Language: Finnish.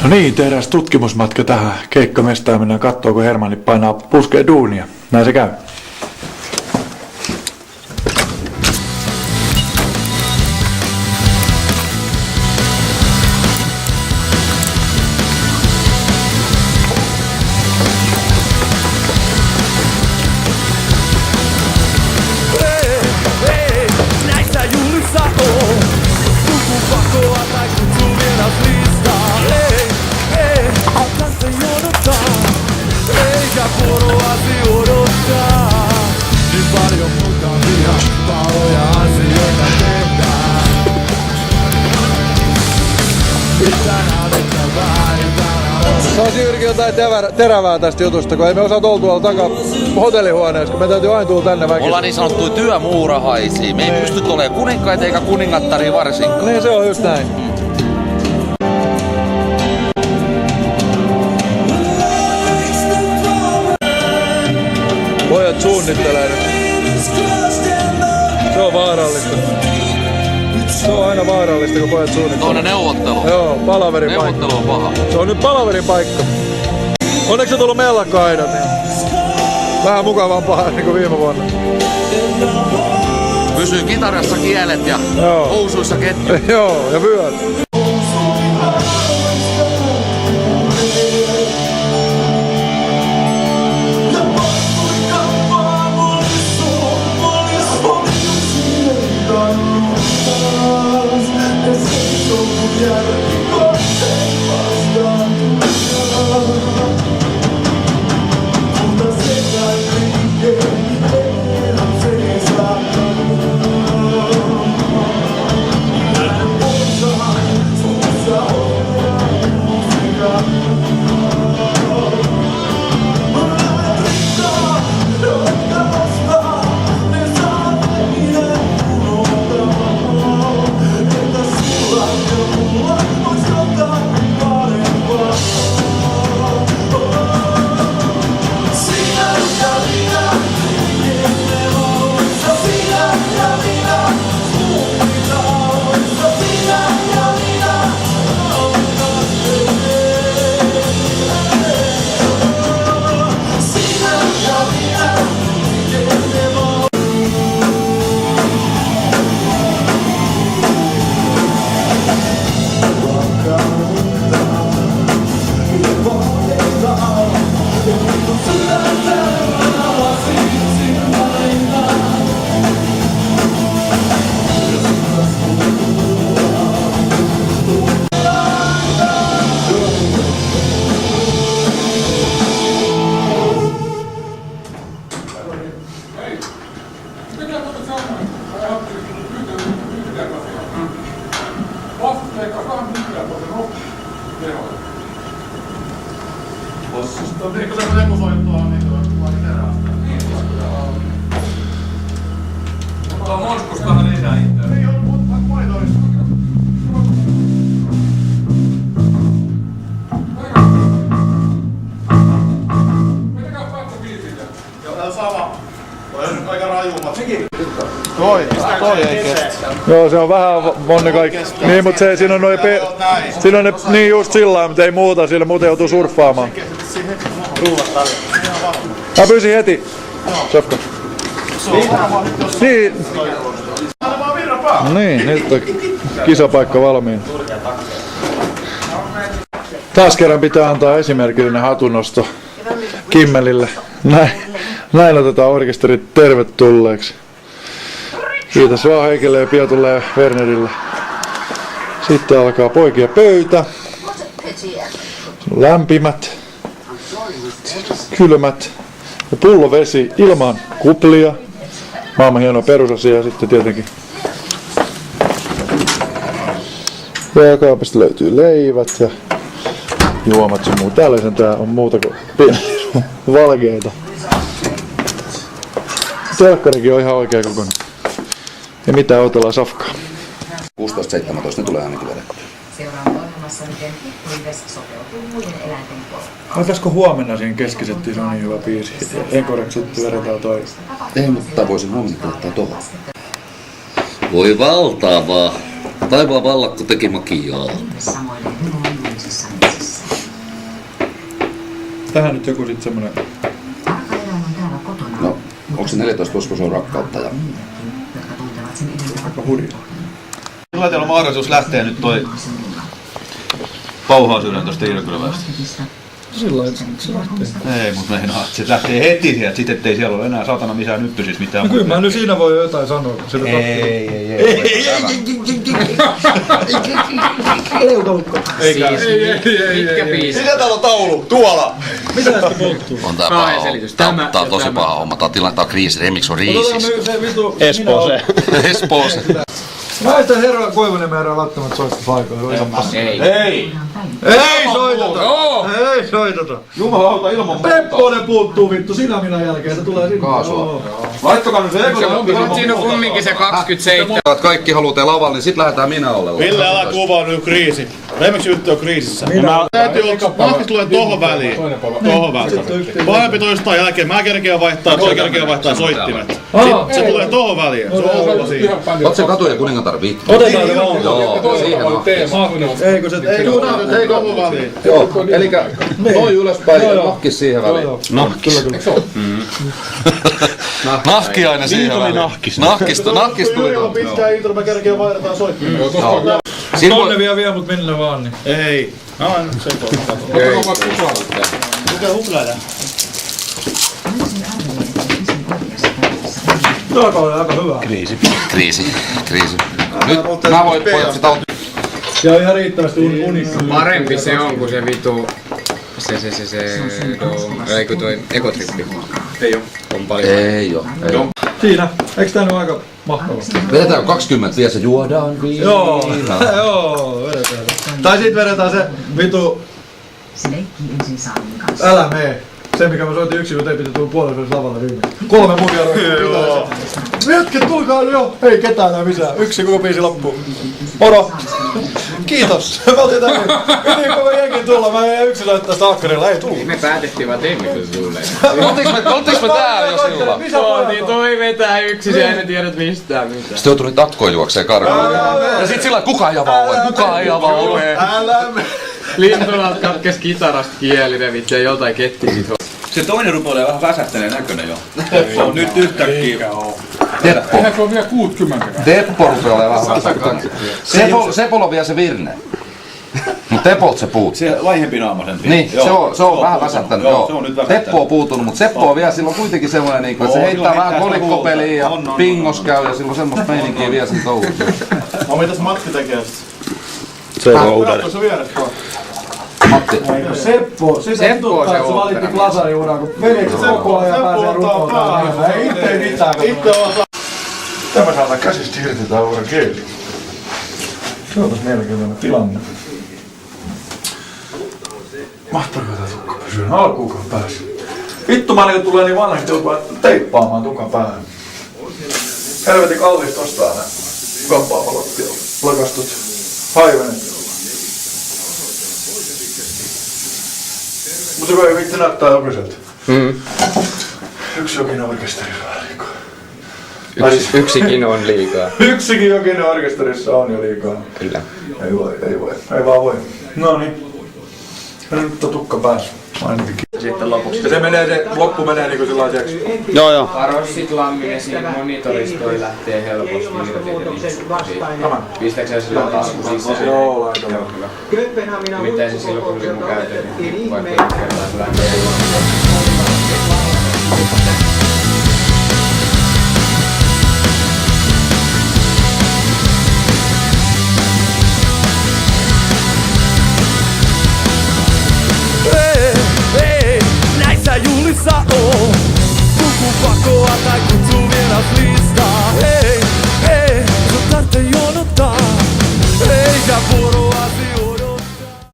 No niin, tehdään tutkimusmatka tähän keikkamestaan. Mennään kattoo, kun Hermanni painaa puskee duunia. Näin se käy. Saisi Jyrki jotain terävää tästä jutusta, kun ei me osata olla tuolla takaa hotellihuoneessa, kun me täytyy aina tulla tänne väkisin. Ollaan niin sanottuja työmuurahaisia. Me ei pysty olemaan kuninkaita eikä kuningattaria varsinkaan. Niin se on just näin. Pojat suunnittelee nyt. Se on vaarallista. Se on aina vaarallista, kun pojat suunnittelee. Tuonne neuvottelu. Joo, palaverin paikka. Neuvottelu on paha. Se on nyt palaverin paikka. Onneksi on tullut mellakka-aidat, niin vähän mukavampaa niin kuin viime vuonna. Pysyy kitarassa kielet ja housuissa ketju. Joo, ja vyöt. Eikö se lemusoittoa niin terää? Mutta Moskustahan lisää itseä. Ei ole, mutta maitoissa. Mitäkään pakko biisille? Joo, sama. Toi on aika rajummat. Toi ei kestä. Joo, se on vähän monne kaikki. Niin, mutta se, siinä on noin siinä on ne, niin just sillä mutta ei muuta, sillä muuten joutuu surffaamaan. Mä pyysin heti. Sofka. Niin. Niin, nyt on kisapaikka valmiin. Taas kerran pitää antaa esimerkillinen hatunnosto Kimmelille. Näin otetaan orkesterit tervetulleeksi. Kiitos vaan Heikille ja Piatulle ja Wernerille. Sitten alkaa poikia pöytä. Lämpimät, kylmät ja pullovesi ilman kuplia. Maailman hieno perusasia ja sitten tietenkin jääkaapista löytyy leivät ja juomat sun muu. Täällä tää on muuta kuin pieniä valkeita. Telkkarikin on ihan oikea kokonaan. Ja mitä otellaan safkaa? 16-17 ne tulee ainakin vedettyä. Seuraava ohjelmassa, miten pikkulives sopeutuu muiden eläinten kouluun. Olisiko huomenna siinä keskisettiin, se on niin hyvä biisi. Enkoreksi sitten vedetään toi. Ei, mutta voisin huomenna laittaa tohon. Voi valtavaa. Taivaan vallakko teki makiaa. Samoille hyvinvoinnisissa metsissä. tähän nyt joku sit semmonen... Tarkkaeläin on täällä kotona. No, onko se 14 vuotta, kun se on rakkautta? Ja... Jotka tuntevat sen Aika hurjaa. Milloin teillä on mahdollisuus lähteä nyt toi pauhausydän tosta Irkylävästä? Sillä että se lähtee. Ei, mut meinaa, että se lähtee heti sieltä, sit ettei siellä ole enää satana missään nyttysistä mitään. No kyllä mä nyt siinä voi jotain sanoa, kun sillä Mitkä biisit? Mitä täällä on taulu? Tuolla! Mitä sitä polttuu? On tää paha homma. Tää on tosi paha homma. Tää on kriisi. Remix on Otetaan riisis. nyt se vitu... Espoose. Mä etän herra Koivuniemen herra välttämättä soittaa paikalle. Ei. Ei! Ei soiteta! Ei soiteta! Jumalauta ilman Pepponen puuttuu vittu, sinä minä jälkeen, se tulee sinne. Kaasua. Laittakaa nyt se Siinä on kumminkin se 27. Kaikki haluaa lavalle, niin sit lähdetään minä olella. Ville, älä kuvaa nyt kriisi. Remix yhtiö on kriisissä. Täytyy olla, mahkis tulee tohon väliin. Tohon väliin. Pahempi toistaan jälkeen. Mä kerkeen vaihtaa, toi kerkeen vaihtaa soittimet. Sitten se tulee tohon väliin. Se on olla siinä. Oot se katu ja kuningatar viittu. Otetaan se vaan. Joo, siihen mahkis. Eikö se... Ei tohon väliin. Joo, elikkä toi ylöspäin ja mahkis siihen väliin. Nahkis. Nahkiainen siihen väliin. Nahkis tuli Kyllä on pitkä intro, mä kerkeen vaihdetaan soittimet. Siinä Tonne vie mut minne vaan, niin. Ei. No en nyt sen kohdalla. Mikä huplaa? Tää oli aika hyvä. Kriisi. Nyt mä voin pojat sitä on. Ja on ihan riittävästi unikka. Parempi se on kuin se vitu... Eikö toi ekotrippi? Ei oo. On paljon. Ei oo. Siinä. Eiks tää nyt aika mahtavaa? Vedetään 20 vielä se juodaan viina. Joo, vedetään. Tai sit vedetään se vitu... Se leikkii ensin Saamin kanssa. Älä mee. Se mikä mä soitin yksin, kun tein piti tulla puolella lavalla viimein. 3 munia roikkaa. Jätket, tulkaa jo! Ei ketään enää missään. Yksi koko biisi loppuu. Moro! Kiitos! Me oltiin tänne. Piti koko jengi tulla. Mä en yksin laittaa sitä akkarilla. Ei tullut. Me päätettiin vaan teimmekö se tulee. Oltiinko me täällä jo silloin? Niin toi vetää yksin, se ei tiedät mistään mitään. Sitten joutui nyt takkoon juokseen karkuun. Ja sit sillä kukaan ei avaa oveen, kukaan ei avaa oveen. Älä me! Lintulat katkes kitarasta kieli, revit ja jotain ketti sit. Se toinen rupeaa vähän väsähtäneen näköinen jo. Se on nyt yhtäkkiä. Teppo. Eihän on vielä 60. Teppo rupeaa olemaan vähän väsähtäneen. Sepolla on vielä se virne. Mut Tepolta se puuttuu. Se laihempi naamaisempi. Niin, se on vähän väsähtänyt. Joo, se on nyt väsähtänyt. Teppo on puutunut, mutta Seppo on vielä, sillä on kuitenkin semmoinen, niin että se heittää vähän kolikkopeliä ja pingos käy ja sillä on semmoista meininkiä vielä sen touhussa. No mitäs Matti tekee sitten? Se on uudelle. Katso vieressä tuolla. Matti. Seppo, sitä vituttaa, että se valitti glasariuraan, kun veljekset koko ajan pääsee rukoiltaan. Ei itse mitään. Itse on Tämä saadaan käsistä irti tää uuden kieli. Se on taas mielenkiintoinen tilanne. Mahtaako tää tukka pysyä? Alkuukaan pääsi. Vittu mä niinku tulee niin vanhaksi, joutuu teippaamaan tukan päähän. Helvetin kallista ostaa nää kampaamolot ja lakastut haivenet. Mut se voi vittu näyttää jokaiselta. Yksi jokinen orkesterissa on liikaa. Yksikin on liikaa. Yksikin jokinen orkesterissa on jo liikaa. Kyllä. Ei vaan voi. No niin. Nyt on tukka päässä. Sitten lopuksi. Ja se loppu menee niinku sellaiseksi. Joo. Varo sit lamminen siinä monitorissa toi lähtee helposti. Pistääkö sä sillä tasku sisään? Joo, laita. Miten se silloin kun oli mun käytön, niin vaikka kertaa se lähtee.